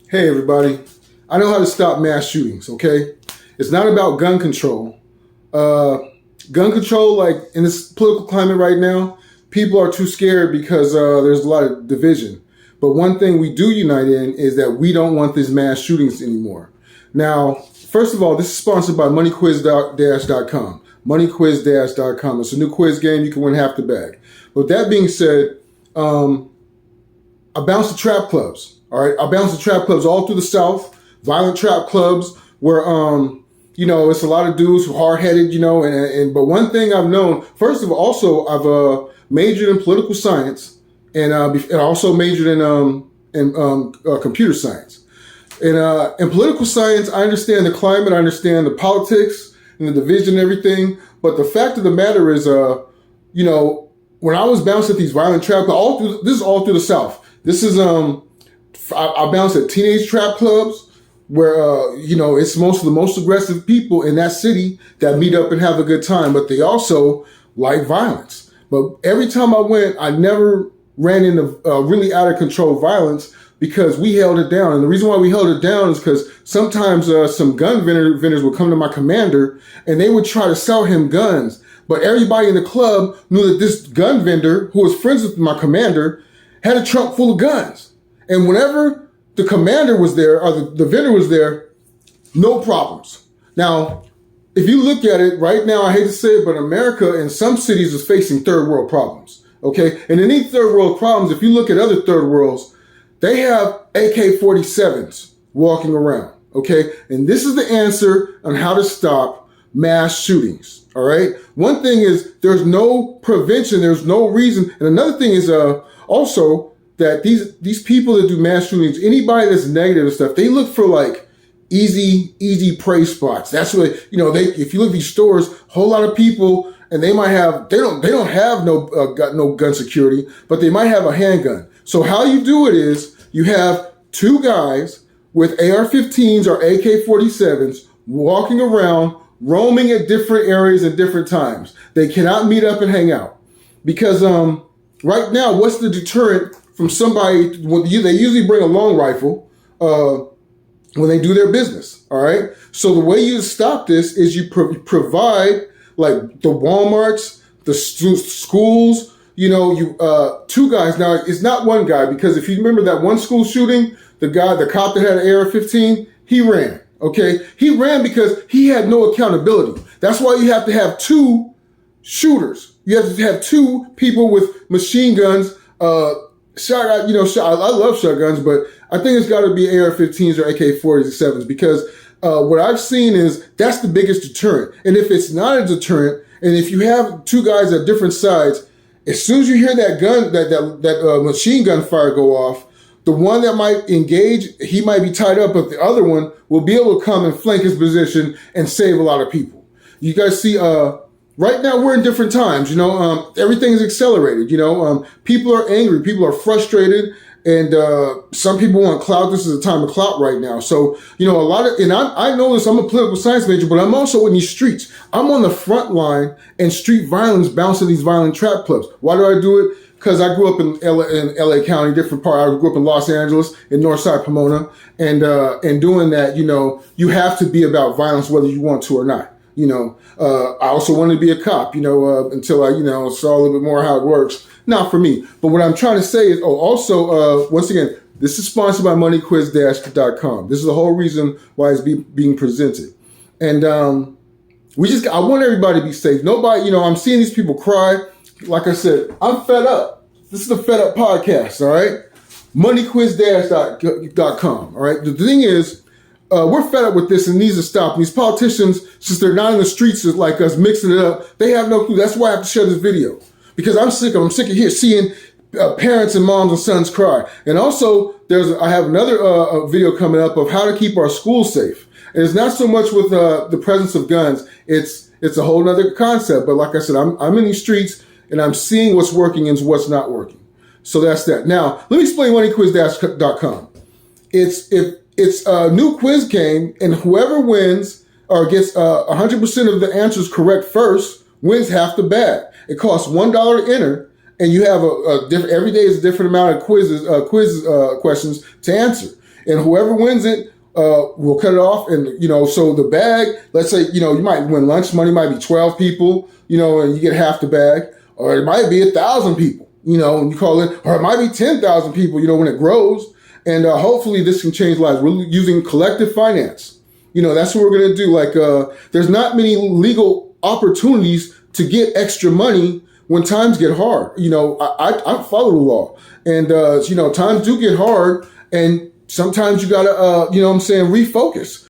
Hey everybody, I know how to stop mass shootings, okay? It's not about gun control. Gun control, like in this political climate right now, people are too scared because there's a lot of division. But one thing we do unite in is that we don't want these mass shootings anymore. Now, first of all, this is sponsored by moneyquiz-.com. Moneyquiz-.com. It's a new quiz game. You can win half the bag. But that being said, I bounce the trap clubs. All right, I bounce the trap clubs all through the South, violent trap clubs where, it's a lot of dudes who are hard-headed, but one thing I've known, first of all, also I've majored in political science and also majored in computer science. And in political science, I understand the climate, I understand the politics and the division and everything, but the fact of the matter is, when I was bouncing at these violent trap clubs, this is all through the South. This is, I bounce at teenage trap clubs where, it's most of the most aggressive people in that city that meet up and have a good time, but they also like violence. But every time I went, I never ran into really out of control violence because we held it down. And the reason why we held it down is because sometimes some gun vendors would come to my commander and they would try to sell him guns. But everybody in the club knew that this gun vendor, who was friends with my commander, had a trunk full of guns. And whenever the commander was there, or the vendor was there, no problems. Now, if you look at it right now, I hate to say it, but America in some cities is facing third world problems, okay? And in these third world problems, if you look at other third worlds, they have AK-47s walking around, okay? And this is the answer on how to stop mass shootings, all right? One thing is there's no prevention, there's no reason. And another thing is also that these people that do mass shootings, anybody that's negative and stuff, they look for like easy prey spots. That's what, if you look at these stores, a whole lot of people, and they might have, they don't have no gun security, but they might have a handgun. So how you do it is you have two guys with AR-15s or AK-47s walking around, roaming at different areas at different times. They cannot meet up and hang out because right now, what's the deterrent from somebody? They usually bring a long rifle when they do their business. All right. So the way you stop this is you provide like the Walmarts, the schools. Two guys. Now it's not one guy because if you remember that one school shooting, the cop that had an AR-15, he ran. Okay, he ran because he had no accountability. That's why you have to have two shooters. You have to have two people with machine guns. I love shotguns, but I think it's got to be AR-15s or AK-47s because what I've seen is that's the biggest deterrent. And if it's not a deterrent, and if you have two guys at different sides, as soon as you hear that gun, that machine gun fire go off, the one that might engage, he might be tied up, but the other one will be able to come and flank his position and save a lot of people. You guys see, right now we're in different times, everything is accelerated, people are angry, people are frustrated, and some people want clout. This is a time of clout right now. So, I know this, I'm a political science major, but I'm also in these streets. I'm on the front line and street violence, bouncing these violent trap clubs. Why do I do it? Because I grew up in LA County, different part. I grew up in Los Angeles, in Northside Pomona, and doing that, you have to be about violence whether you want to or not. I also wanted to be a cop, until I, saw a little bit more how it works. Not for me. But what I'm trying to say is, once again, this is sponsored by moneyquiz-.com. This is the whole reason why it's being presented. And I want everybody to be safe. Nobody, I'm seeing these people cry. Like I said, I'm fed up. This is the Fed Up Podcast, all right? Moneyquiz-.com, all right? The thing is, we're fed up with this and needs to stop. These politicians, since they're not in the streets like us, mixing it up, they have no clue. That's why I have to share this video. Because I'm sick of here seeing parents and moms and sons cry. And also, I have another video coming up of how to keep our schools safe. And it's not so much with the presence of guns. It's a whole nother concept. But like I said, I'm in these streets and I'm seeing what's working and what's not working. So that's that. Now, let me explain moneyquiz-.com. It's a new quiz game, and whoever wins or gets 100% of the answers correct first wins half the bag. It costs $1 to enter, and you have a different. Every day is a different amount of quiz questions to answer. and whoever wins it, we'll cut it off. And, so the bag, let's say, you might win lunch money, might be 12 people, and you get half the bag, or it might be 1,000 people, and you call it, or it might be 10,000 people, when it grows. And hopefully this can change lives. We're using collective finance. That's what we're going to do. Like, there's not many legal opportunities to get extra money when times get hard. I follow the law, and, times do get hard, and sometimes you got to, refocus.